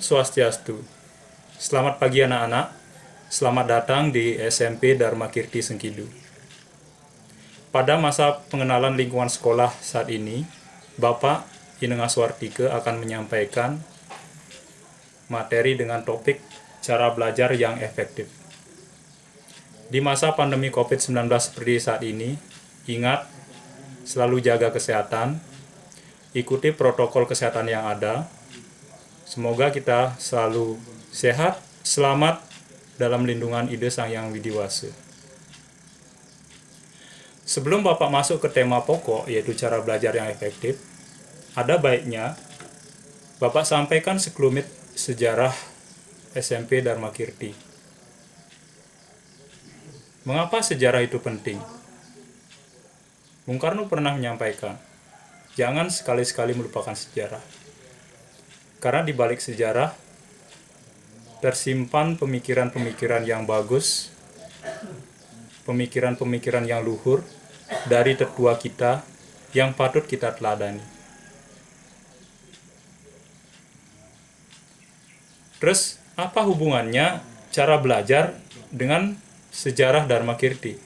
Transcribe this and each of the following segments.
Swastiastu. Selamat pagi anak-anak. Selamat datang di SMP Dharma Kirti Sengkidu. Pada masa pengenalan lingkungan sekolah saat ini, Bapak Inenga Swartike akan menyampaikan materi dengan topik cara belajar yang efektif. Di masa pandemi COVID-19 seperti saat ini, ingat selalu jaga kesehatan, ikuti protokol kesehatan yang ada. Semoga kita selalu sehat, selamat dalam lindungan Ide Sang Yang Widiwasa. Sebelum Bapak masuk ke tema pokok, yaitu cara belajar yang efektif, ada baiknya Bapak sampaikan sekelumit sejarah SMP Dharma Kirti. Mengapa sejarah itu penting? Bung Karno pernah menyampaikan, jangan sekali-sekali melupakan sejarah. Karena di balik sejarah tersimpan pemikiran-pemikiran yang bagus, pemikiran-pemikiran yang luhur dari tetua kita yang patut kita teladani. Terus, apa hubungannya cara belajar dengan sejarah Dharma Kirti?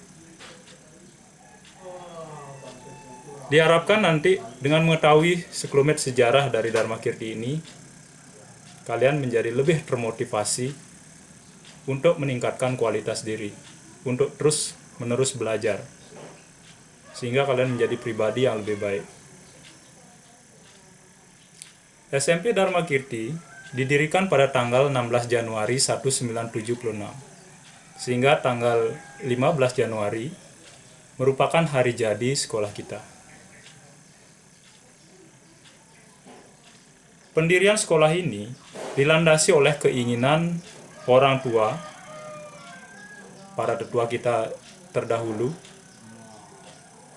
Diharapkan nanti dengan mengetahui sekelumit sejarah dari Dharma Kirti ini, kalian menjadi lebih termotivasi untuk meningkatkan kualitas diri, untuk terus-menerus belajar, sehingga kalian menjadi pribadi yang lebih baik. SMP Dharma Kirti didirikan pada tanggal 16 Januari 1976, sehingga tanggal 15 Januari merupakan hari jadi sekolah kita. Pendirian sekolah ini dilandasi oleh keinginan orang tua, para tetua kita terdahulu,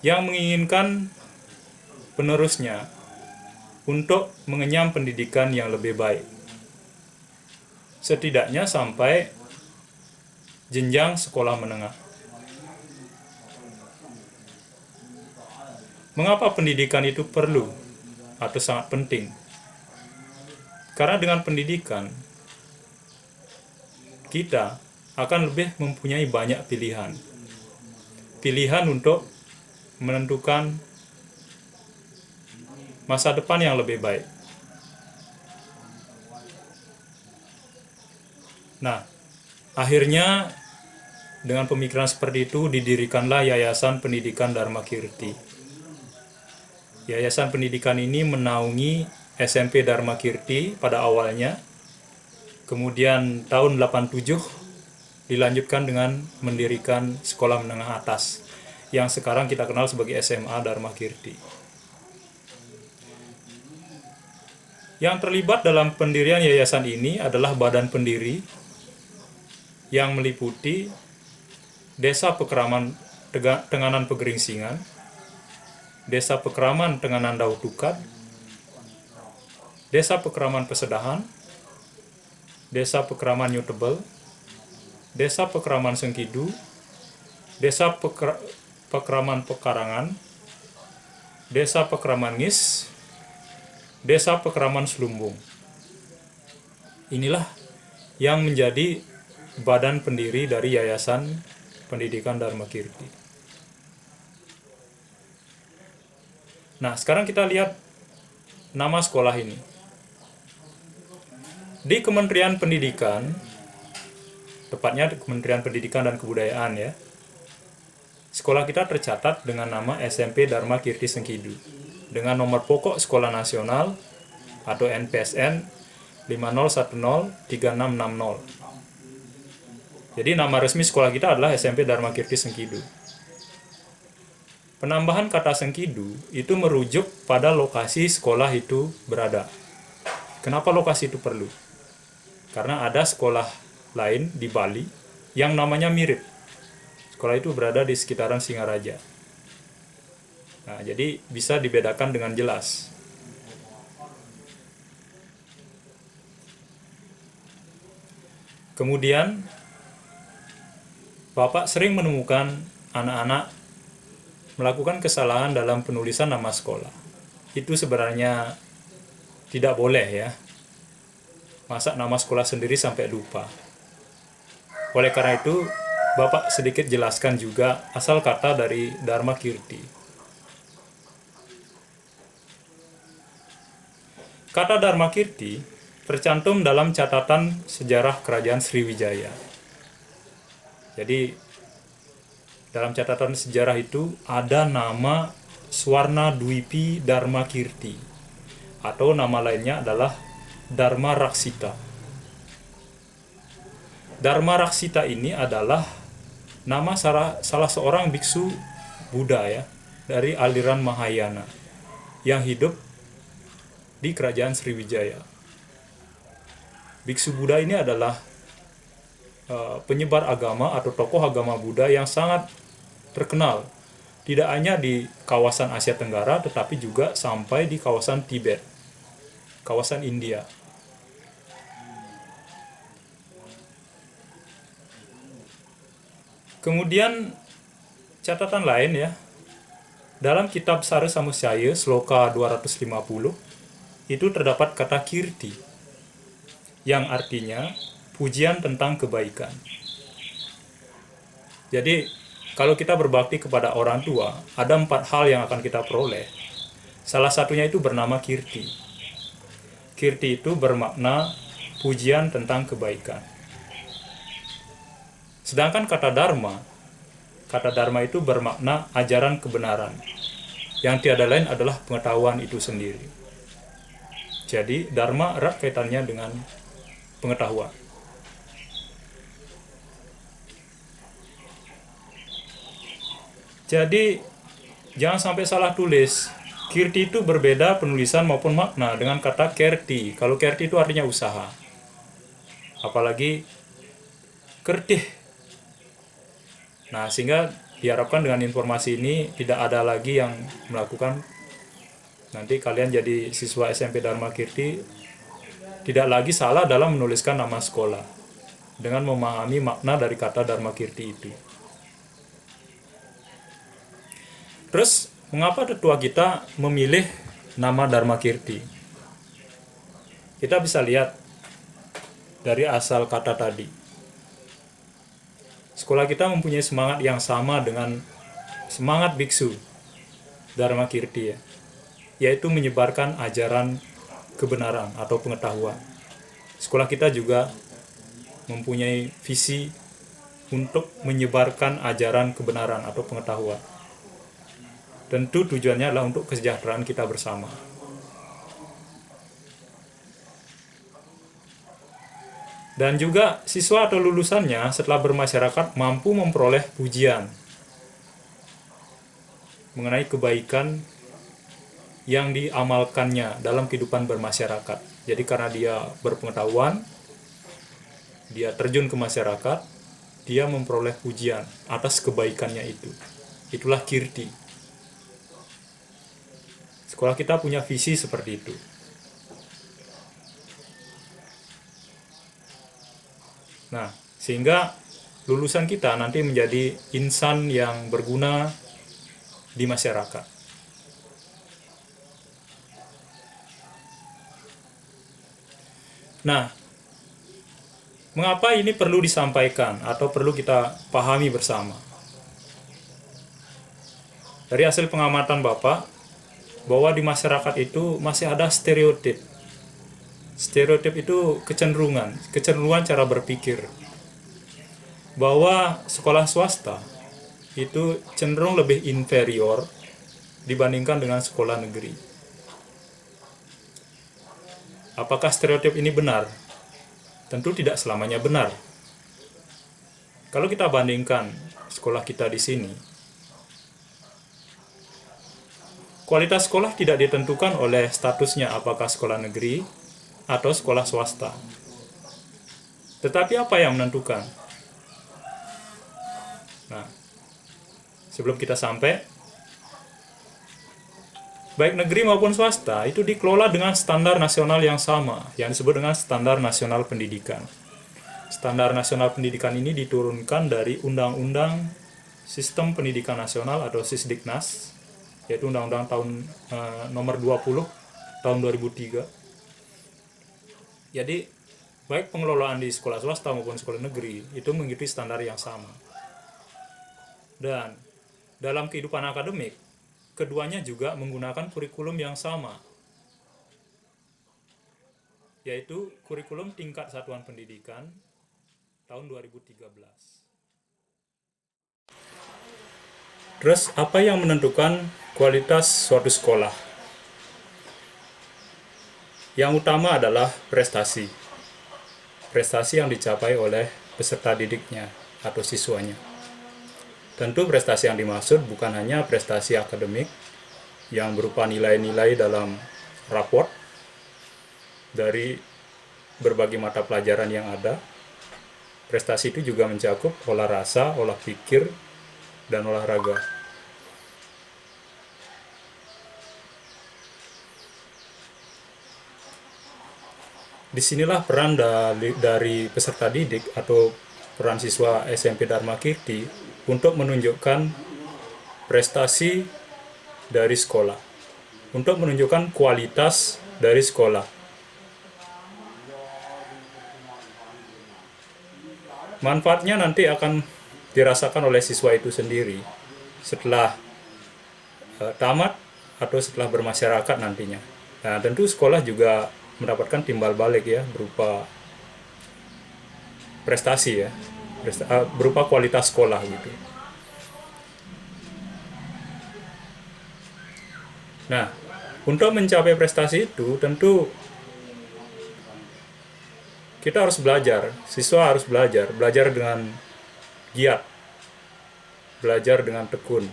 yang menginginkan penerusnya untuk mengenyam pendidikan yang lebih baik. Setidaknya sampai jenjang sekolah menengah. Mengapa pendidikan itu perlu atau sangat penting? Karena dengan pendidikan, kita akan lebih mempunyai banyak pilihan. Pilihan untuk menentukan masa depan yang lebih baik. Nah, akhirnya dengan pemikiran seperti itu didirikanlah Yayasan Pendidikan Dharma Kirti. Yayasan pendidikan ini menaungi SMP Dharma Kirti pada awalnya, kemudian tahun 87 dilanjutkan dengan mendirikan sekolah menengah atas yang sekarang kita kenal sebagai SMA Dharma Kirti. Yang terlibat dalam pendirian yayasan ini adalah badan pendiri yang meliputi Desa Pekraman Tenganan Pegeringsingan, Desa Pekraman Tenganan Dautukat, Desa Pekraman Pesedahan, Desa Pekraman Nyutebel, Desa Pekraman Sengkidu, Desa Pekraman Pekarangan, Desa Pekraman Ngis, Desa Pekraman Selumbung. Inilah yang menjadi badan pendiri dari Yayasan Pendidikan Dharma Kirti. Nah, sekarang kita lihat nama sekolah ini. Di Kementerian Pendidikan, tepatnya di Kementerian Pendidikan dan Kebudayaan ya, sekolah kita tercatat dengan nama SMP Dharma Kirti Sengkidu, dengan nomor pokok sekolah nasional atau NPSN 50103660. Jadi nama resmi sekolah kita adalah SMP Dharma Kirti Sengkidu. Penambahan kata Sengkidu itu merujuk pada lokasi sekolah itu berada. Kenapa lokasi itu perlu? Karena ada sekolah lain di Bali yang namanya mirip. Sekolah itu berada di sekitaran Singaraja. Nah, jadi bisa dibedakan dengan jelas. Kemudian, Bapak sering menemukan anak-anak melakukan kesalahan dalam penulisan nama sekolah. Itu sebenarnya tidak boleh ya. Masa nama sekolah sendiri sampai lupa? Oleh karena itu, Bapak sedikit jelaskan juga asal kata dari Dharma Kirti. Kata Dharma Kirti tercantum dalam catatan sejarah Kerajaan Sriwijaya. Jadi, dalam catatan sejarah itu ada nama Swarna Dwipi Dharma Kirti, atau nama lainnya adalah Dharma Raksita. Dharma Raksita ini adalah nama salah seorang biksu Buddha ya, dari aliran Mahayana yang hidup di Kerajaan Sriwijaya. Biksu Buddha ini adalah penyebar agama atau tokoh agama Buddha yang sangat terkenal, tidak hanya di kawasan Asia Tenggara tetapi juga sampai di kawasan Tibet, kawasan India. Kemudian catatan lain ya, dalam kitab Sara Samusaya Sloka 250 itu terdapat kata kirti yang artinya pujian tentang kebaikan. Jadi kalau kita berbakti kepada orang tua, ada 4 hal yang akan kita peroleh. Salah satunya itu bernama kirti. Kirti itu bermakna pujian tentang kebaikan. Sedangkan kata dharma itu bermakna ajaran kebenaran, yang tiada lain adalah pengetahuan itu sendiri. Jadi dharma erat kaitannya dengan pengetahuan. Jadi jangan sampai salah tulis. Kirti itu berbeda penulisan maupun makna dengan kata kerti. Kalau kerti itu artinya usaha. Apalagi kertih. Nah, sehingga diharapkan dengan informasi ini tidak ada lagi yang melakukan, nanti kalian jadi siswa SMP Dharma Kirti tidak lagi salah dalam menuliskan nama sekolah dengan memahami makna dari kata Dharma Kirti itu. Terus, mengapa tetua kita memilih nama Dharma Kirti? Kita bisa lihat dari asal kata tadi. Sekolah kita mempunyai semangat yang sama dengan semangat biksu Dharma Kirti ya, yaitu menyebarkan ajaran kebenaran atau pengetahuan. Sekolah kita juga mempunyai visi untuk menyebarkan ajaran kebenaran atau pengetahuan. Tentu tujuannya adalah untuk kesejahteraan kita bersama. Dan juga siswa atau lulusannya setelah bermasyarakat mampu memperoleh pujian mengenai kebaikan yang diamalkannya dalam kehidupan bermasyarakat. Jadi karena dia berpengetahuan, dia terjun ke masyarakat, dia memperoleh pujian atas kebaikannya itu. Itulah kirti. Sekolah kita punya visi seperti itu. Nah, sehingga lulusan kita nanti menjadi insan yang berguna di masyarakat. Nah, mengapa ini perlu disampaikan atau perlu kita pahami bersama? Dari hasil pengamatan Bapak, bahwa di masyarakat itu masih ada stereotip. Stereotip itu kecenderungan cara berpikir. Bahwa sekolah swasta itu cenderung lebih inferior dibandingkan dengan sekolah negeri. Apakah stereotip ini benar? Tentu tidak selamanya benar. Kalau kita bandingkan sekolah kita di sini, kualitas sekolah tidak ditentukan oleh statusnya apakah sekolah negeri atau sekolah swasta. Tetapi apa yang menentukan? Nah, sebelum kita sampai, baik negeri maupun swasta itu dikelola dengan standar nasional yang sama, yang disebut dengan standar nasional pendidikan. Standar nasional pendidikan ini diturunkan dari Undang-Undang Sistem Pendidikan Nasional atau Sisdiknas, yaitu Undang-Undang tahun nomor 20 tahun 2003. Jadi baik pengelolaan di sekolah swasta maupun sekolah negeri itu mengikuti standar yang sama. Dan dalam kehidupan akademik, keduanya juga menggunakan kurikulum yang sama, yaitu kurikulum tingkat satuan pendidikan tahun 2013. Terus apa yang menentukan kualitas suatu sekolah? Yang utama adalah prestasi. Prestasi yang dicapai oleh peserta didiknya atau siswanya. Tentu prestasi yang dimaksud bukan hanya prestasi akademik yang berupa nilai-nilai dalam raport dari berbagai mata pelajaran yang ada. Prestasi itu juga mencakup olah rasa, olah pikir, dan olahraga. Disinilah peran dari peserta didik atau peran siswa SMP Dharma Kirti untuk menunjukkan prestasi dari sekolah, untuk menunjukkan kualitas dari sekolah. Manfaatnya nanti akan dirasakan oleh siswa itu sendiri setelah tamat atau setelah bermasyarakat nantinya. Nah, tentu sekolah juga mendapatkan timbal balik ya, berupa prestasi ya, berupa kualitas sekolah gitu. Nah, untuk mencapai prestasi itu tentu kita harus belajar, siswa harus belajar dengan giat, belajar dengan tekun.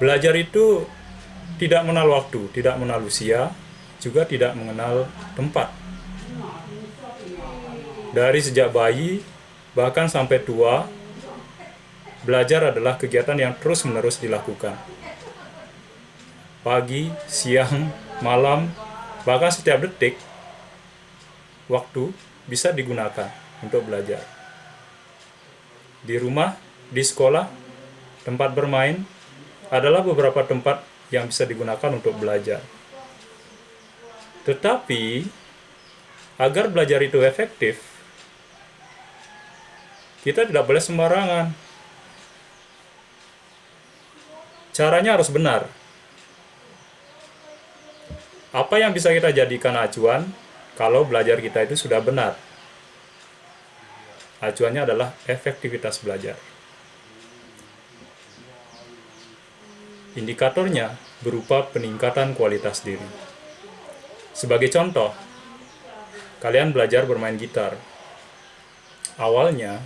Belajar itu tidak mengenal waktu, tidak mengenal usia, juga tidak mengenal tempat. Dari sejak bayi, bahkan sampai tua, belajar adalah kegiatan yang terus-menerus dilakukan. Pagi, siang, malam, bahkan setiap detik, waktu bisa digunakan untuk belajar. Di rumah, di sekolah, tempat bermain, adalah beberapa tempat yang bisa digunakan untuk belajar. Tetapi, agar belajar itu efektif, kita tidak boleh sembarangan. Caranya harus benar. Apa yang bisa kita jadikan acuan kalau belajar kita itu sudah benar? Acuannya adalah efektivitas belajar. Indikatornya berupa peningkatan kualitas diri. Sebagai contoh, kalian belajar bermain gitar. Awalnya,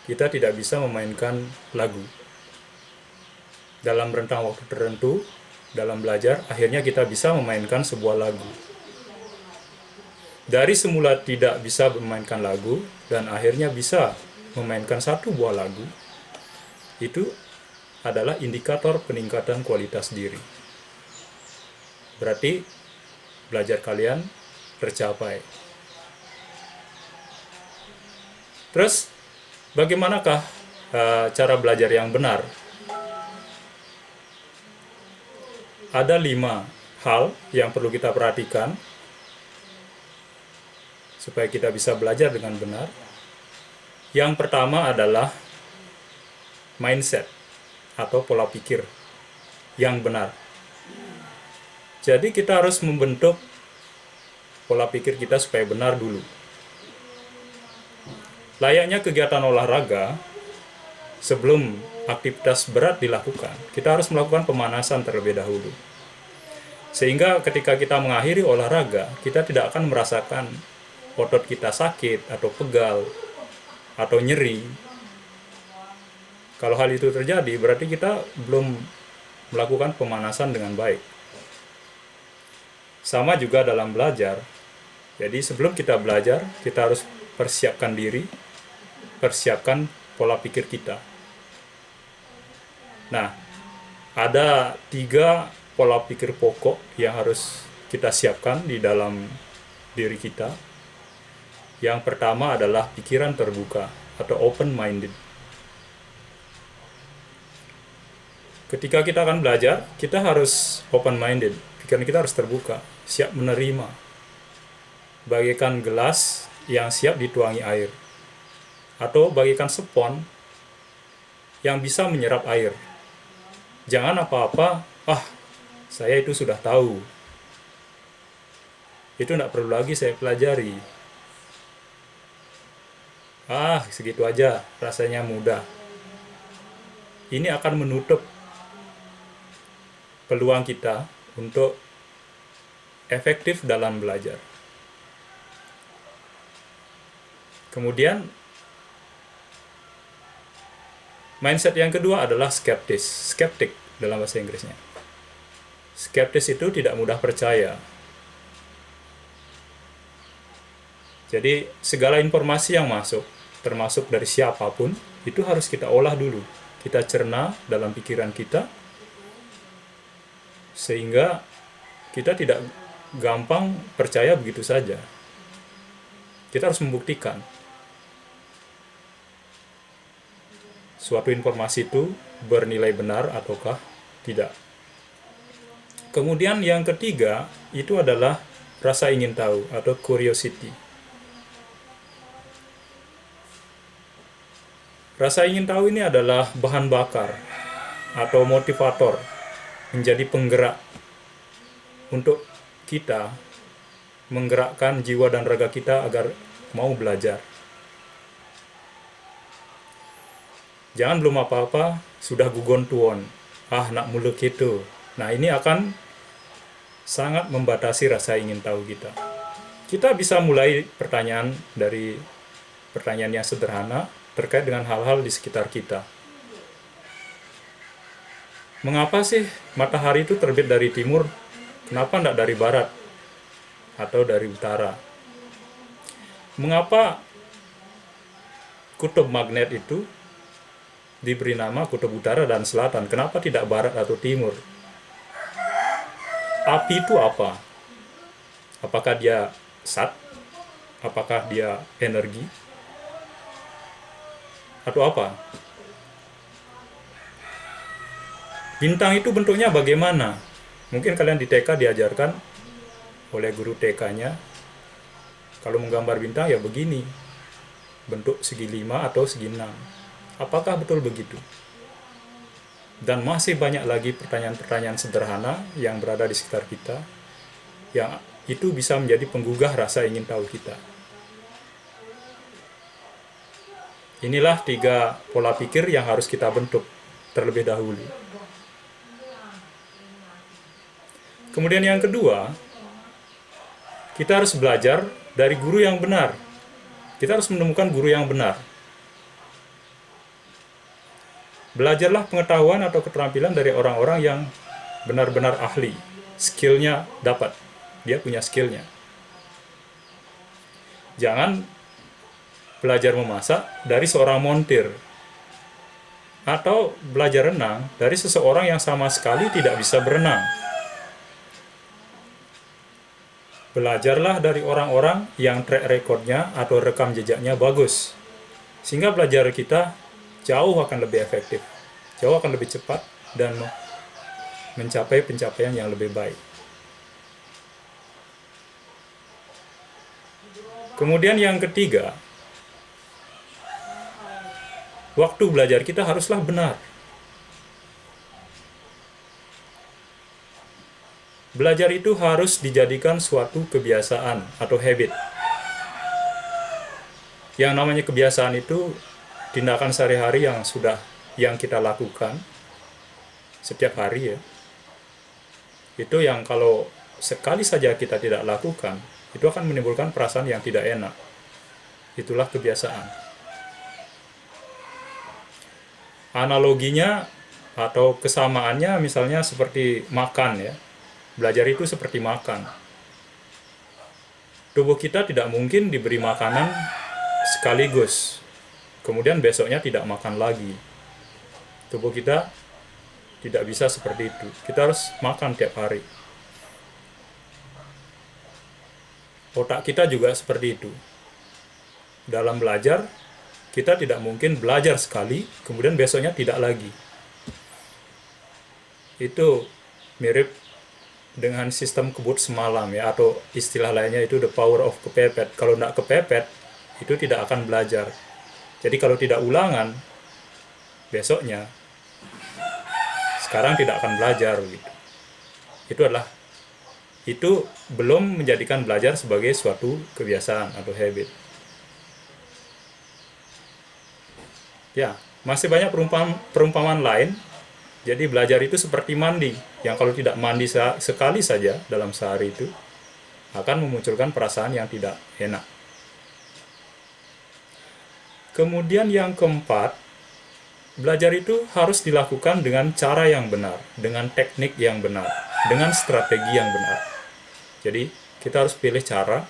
kita tidak bisa memainkan lagu. Dalam rentang waktu tertentu, dalam belajar, akhirnya kita bisa memainkan sebuah lagu. Dari semula tidak bisa memainkan lagu, dan akhirnya bisa memainkan satu buah lagu, itu adalah indikator peningkatan kualitas diri. Berarti belajar kalian tercapai. Terus, bagaimanakah cara belajar yang benar? Ada 5 hal yang perlu kita perhatikan supaya kita bisa belajar dengan benar. Yang pertama adalah mindset atau pola pikir yang benar. Jadi kita harus membentuk pola pikir kita supaya benar dulu. Layaknya kegiatan olahraga, sebelum aktivitas berat dilakukan, kita harus melakukan pemanasan terlebih dahulu. Sehingga ketika kita mengakhiri olahraga, kita tidak akan merasakan otot kita sakit atau pegal atau nyeri. Kalau hal itu terjadi, berarti kita belum melakukan pemanasan dengan baik. Sama juga dalam belajar. Jadi sebelum kita belajar, kita harus persiapkan diri, persiapkan pola pikir kita. Nah, ada 3 pola pikir pokok yang harus kita siapkan di dalam diri kita. Yang pertama adalah pikiran terbuka atau open-minded. Ketika kita akan belajar, kita harus open minded, pikiran kita harus terbuka, siap menerima, bagaikan gelas yang siap dituangi air, atau bagaikan spons yang bisa menyerap air. Jangan apa-apa, saya itu sudah tahu, itu tidak perlu lagi saya pelajari, segitu aja, rasanya mudah. Ini akan menutup peluang kita untuk efektif dalam belajar. Kemudian mindset yang kedua adalah skeptik dalam bahasa Inggrisnya. Skeptis itu tidak mudah percaya. Jadi segala informasi yang masuk, termasuk dari siapapun, itu harus kita olah dulu. Kita cerna dalam pikiran kita, sehingga kita tidak gampang percaya begitu saja. Kita harus membuktikan suatu informasi itu bernilai benar ataukah tidak. Kemudian yang ketiga itu adalah rasa ingin tahu atau curiosity. Rasa ingin tahu ini adalah bahan bakar atau motivator, menjadi penggerak untuk kita menggerakkan jiwa dan raga kita agar mau belajar. Jangan belum apa-apa sudah gugon tuon, nak muluk itu. Nah, ini akan sangat membatasi rasa ingin tahu kita. Kita bisa mulai pertanyaan dari pertanyaan yang sederhana terkait dengan hal-hal di sekitar kita. Mengapa sih matahari itu terbit dari timur? Kenapa tidak dari barat atau dari utara? Mengapa kutub magnet itu diberi nama kutub utara dan selatan? Kenapa tidak barat atau timur? Api itu apa? Apakah dia zat? Apakah dia energi? Atau apa? Bintang itu bentuknya bagaimana? Mungkin kalian di TK diajarkan oleh guru TK-nya, kalau menggambar bintang ya begini, bentuk segi 5 atau segi 6. Apakah betul begitu? Dan masih banyak lagi pertanyaan-pertanyaan sederhana yang berada di sekitar kita, yang itu bisa menjadi penggugah rasa ingin tahu kita. Inilah 3 pola pikir yang harus kita bentuk terlebih dahulu. Kemudian yang kedua, kita harus belajar dari guru yang benar. Kita harus menemukan guru yang benar. Belajarlah pengetahuan atau keterampilan dari orang-orang yang benar-benar ahli. Skillnya dapat. Dia punya skillnya. Jangan belajar memasak dari seorang montir. Atau belajar renang dari seseorang yang sama sekali tidak bisa berenang. Belajarlah dari orang-orang yang track recordnya atau rekam jejaknya bagus. Sehingga belajar kita jauh akan lebih efektif, jauh akan lebih cepat, dan mencapai pencapaian yang lebih baik. Kemudian yang ketiga, waktu belajar kita haruslah benar. Belajar itu harus dijadikan suatu kebiasaan atau habit. Yang namanya kebiasaan itu tindakan sehari-hari yang kita lakukan setiap hari ya. Itu yang kalau sekali saja kita tidak lakukan, itu akan menimbulkan perasaan yang tidak enak. Itulah kebiasaan. Analoginya atau kesamaannya misalnya seperti makan ya. Belajar itu seperti makan. Tubuh kita tidak mungkin diberi makanan sekaligus, kemudian besoknya tidak makan lagi. Tubuh kita tidak bisa seperti itu. Kita harus makan tiap hari. Otak kita juga seperti itu. Dalam belajar, kita tidak mungkin belajar sekali, kemudian besoknya tidak lagi. Itu mirip dengan sistem kebut semalam ya, atau istilah lainnya itu the power of kepepet. Kalau tidak kepepet, itu tidak akan belajar. Jadi kalau tidak ulangan, besoknya, sekarang tidak akan belajar gitu. Itu belum menjadikan belajar sebagai suatu kebiasaan atau habit. Ya, masih banyak perumpamaan lain. Jadi belajar itu seperti mandi, yang kalau tidak mandi sekali saja dalam sehari itu akan memunculkan perasaan yang tidak enak. Kemudian yang keempat, belajar itu harus dilakukan dengan cara yang benar, dengan teknik yang benar, dengan strategi yang benar. Jadi kita harus pilih cara,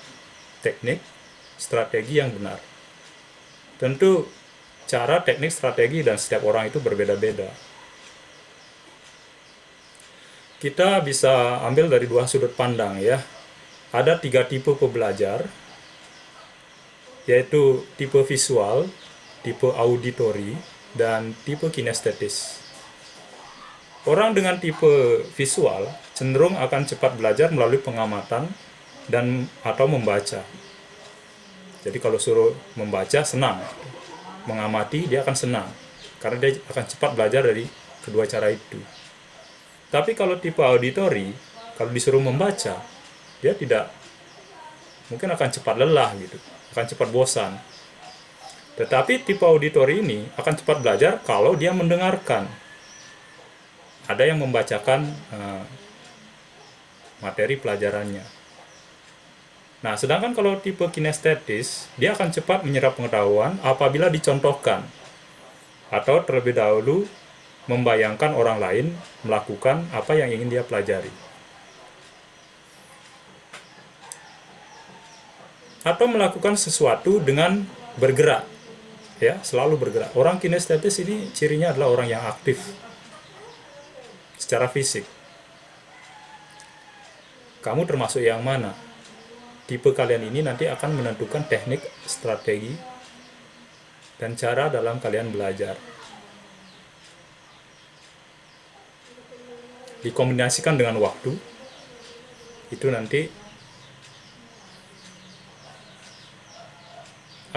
teknik, strategi yang benar. Tentu cara, teknik, strategi dan setiap orang itu berbeda-beda. Kita bisa ambil dari dua sudut pandang ya. Ada 3 tipe pembelajar, yaitu tipe visual, tipe auditori, dan tipe kinestetis. Orang dengan tipe visual cenderung akan cepat belajar melalui pengamatan dan atau membaca. Jadi kalau suruh membaca senang, mengamati dia akan senang karena dia akan cepat belajar dari kedua cara itu. Tapi kalau tipe auditori, kalau disuruh membaca, dia tidak, mungkin akan cepat lelah gitu, akan cepat bosan. Tetapi tipe auditori ini akan cepat belajar kalau dia mendengarkan. Ada yang membacakan materi pelajarannya. Nah, sedangkan kalau tipe kinestetis, dia akan cepat menyerap pengetahuan apabila dicontohkan atau terlebih dahulu membayangkan orang lain melakukan apa yang ingin dia pelajari. Atau melakukan sesuatu dengan bergerak, ya, selalu bergerak. Orang kinestetis ini cirinya adalah orang yang aktif secara fisik. Kamu termasuk yang mana? Tipe kalian ini nanti akan menentukan teknik, strategi, dan cara dalam kalian belajar. Dikombinasikan dengan waktu, itu nanti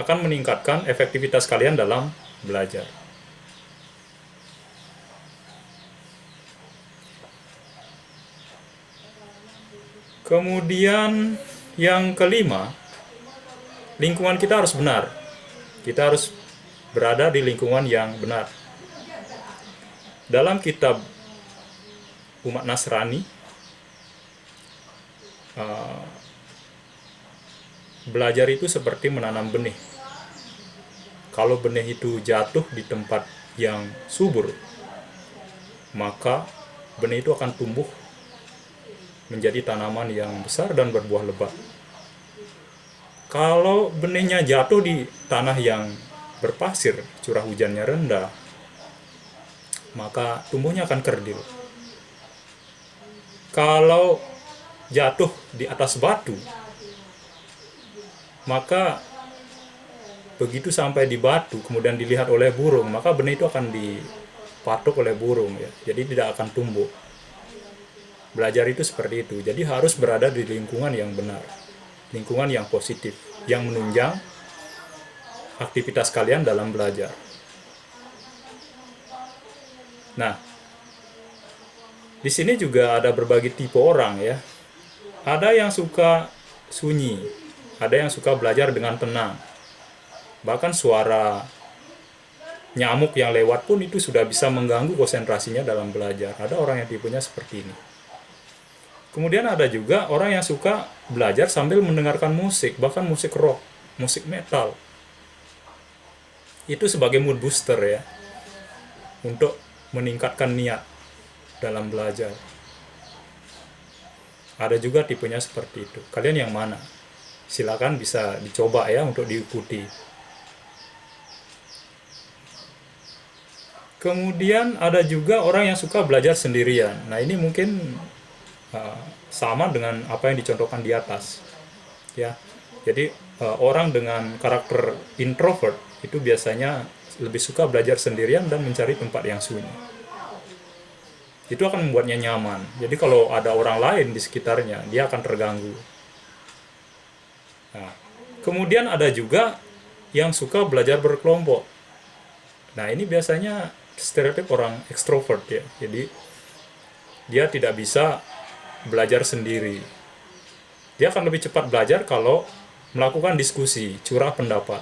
akan meningkatkan efektivitas kalian dalam belajar. Kemudian yang kelima, lingkungan kita harus benar. Kita harus berada di lingkungan yang benar. Dalam kitab umat Nasrani, belajar itu seperti menanam benih. Kalau benih itu jatuh di tempat yang subur, maka benih itu akan tumbuh menjadi tanaman yang besar dan berbuah lebat. Kalau benihnya jatuh di tanah yang berpasir, curah hujannya rendah, maka tumbuhnya akan kerdil. Kalau jatuh di atas batu, maka begitu sampai di batu kemudian dilihat oleh burung, maka benih itu akan dipatuk oleh burung ya. Jadi tidak akan tumbuh. Belajar itu seperti itu. Jadi harus berada di lingkungan yang benar, lingkungan yang positif, yang menunjang aktivitas kalian dalam belajar. Nah, di sini juga ada berbagai tipe orang ya. Ada yang suka sunyi, ada yang suka belajar dengan tenang. Bahkan suara nyamuk yang lewat pun itu sudah bisa mengganggu konsentrasinya dalam belajar. Ada orang yang tipenya seperti ini. Kemudian ada juga orang yang suka belajar sambil mendengarkan musik, bahkan musik rock, musik metal. Itu sebagai mood booster ya, untuk meningkatkan niat dalam belajar. Ada juga tipenya seperti itu. Kalian yang mana? Silakan bisa dicoba ya untuk diikuti. Kemudian ada juga orang yang suka belajar sendirian. Nah ini mungkin sama dengan apa yang dicontohkan di atas ya. Jadi orang dengan karakter introvert itu biasanya lebih suka belajar sendirian dan mencari tempat yang sunyi. itu akan membuatnya nyaman. Jadi kalau ada orang lain di sekitarnya, dia akan terganggu. Nah, kemudian ada juga yang suka belajar berkelompok. Nah, ini biasanya stereotip orang ekstrovert ya. Jadi dia tidak bisa belajar sendiri. Dia akan lebih cepat belajar kalau melakukan diskusi, curah pendapat.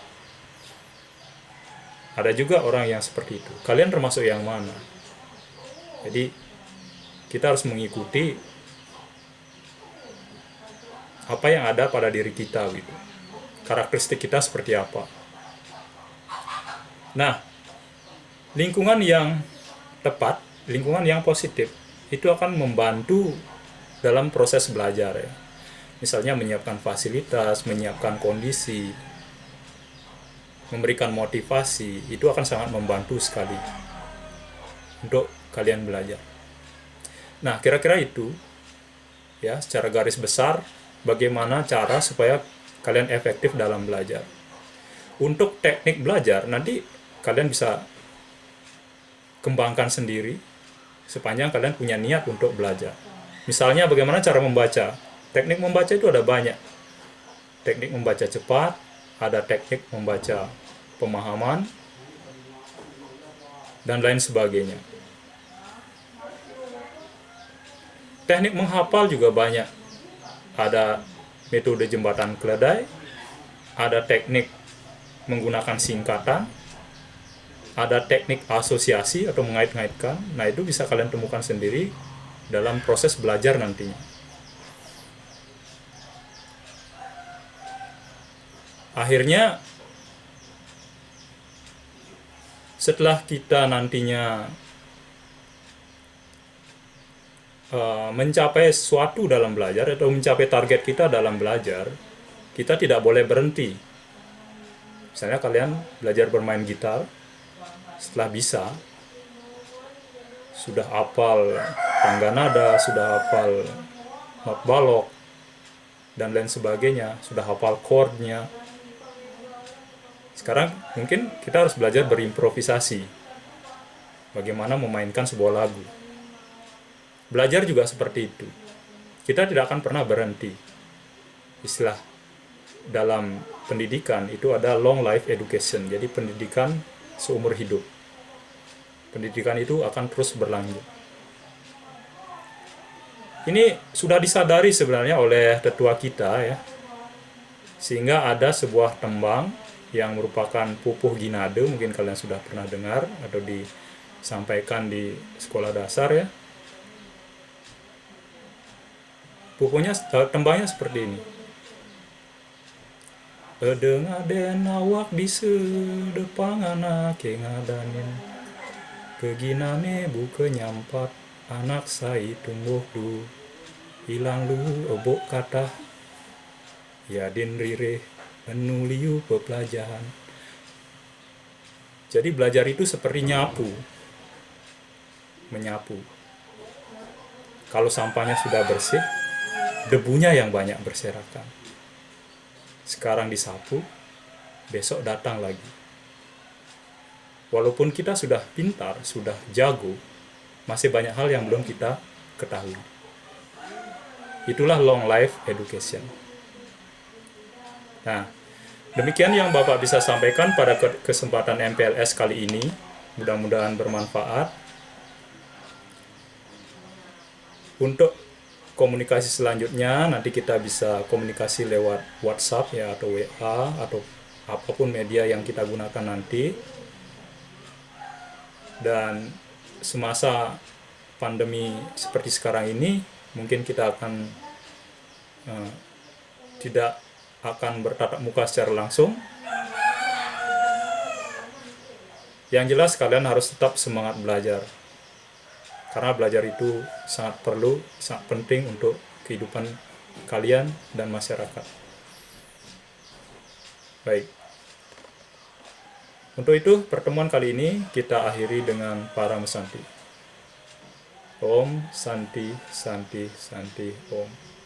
Ada juga orang yang seperti itu. Kalian termasuk yang mana? Jadi kita harus mengikuti apa yang ada pada diri kita gitu. Karakteristik kita seperti apa. Nah, lingkungan yang tepat, lingkungan yang positif itu akan membantu dalam proses belajar ya. Misalnya menyiapkan fasilitas, menyiapkan kondisi, memberikan motivasi, itu akan sangat membantu sekali untuk kalian belajar. Nah, kira-kira itu ya secara garis besar bagaimana cara supaya kalian efektif dalam belajar. Untuk teknik belajar nanti kalian bisa kembangkan sendiri sepanjang kalian punya niat untuk belajar. Misalnya bagaimana cara membaca. Teknik membaca itu ada banyak. Teknik membaca cepat, ada teknik membaca pemahaman, dan lain sebagainya. Teknik menghafal juga banyak. Ada metode jembatan keledai, ada teknik menggunakan singkatan, ada teknik asosiasi atau mengait-ngaitkan. Nah, itu bisa kalian temukan sendiri dalam proses belajar nantinya. Akhirnya, setelah kita nantinya mencapai sesuatu dalam belajar atau mencapai target kita dalam belajar, kita tidak boleh berhenti. Misalnya kalian belajar bermain gitar, setelah bisa, sudah hafal tangga nada, sudah hafal not balok, dan lain sebagainya, sudah hafal chordnya. Sekarang mungkin kita harus belajar berimprovisasi, bagaimana memainkan sebuah lagu. Belajar juga seperti itu. Kita tidak akan pernah berhenti. Istilah dalam pendidikan itu ada long life education, jadi pendidikan seumur hidup. Pendidikan itu akan terus berlanjut. Ini sudah disadari sebenarnya oleh tetua kita ya, sehingga ada sebuah tembang yang merupakan pupuh ginade, mungkin kalian sudah pernah dengar atau disampaikan di sekolah dasar ya. Pupuhnya, tembangnya seperti ini. Edengaden awak bisa depangan ke ngadanin keginane buka nyampat anak sai tumbuh du hilang lu obok kata ya din rire menuliu pepelajaran. Jadi belajar itu seperti menyapu. Kalau sampahnya sudah bersih, debunya yang banyak berserakan. Sekarang disapu, besok datang lagi. Walaupun kita sudah pintar, sudah jago, masih banyak hal yang belum kita ketahui. Itulah long life education. Nah, demikian yang Bapak bisa sampaikan pada kesempatan MPLS kali ini. Mudah-mudahan bermanfaat. Untuk komunikasi selanjutnya, nanti kita bisa komunikasi lewat WhatsApp ya, atau WA, atau apapun media yang kita gunakan nanti. Dan semasa pandemi seperti sekarang ini, mungkin kita akan tidak akan bertatap muka secara langsung. Yang jelas kalian harus tetap semangat belajar, karena belajar itu sangat perlu, sangat penting untuk kehidupan kalian dan masyarakat. Baik. Untuk itu, pertemuan kali ini kita akhiri dengan Paraam Santi. Om Santi Santi Santi Om.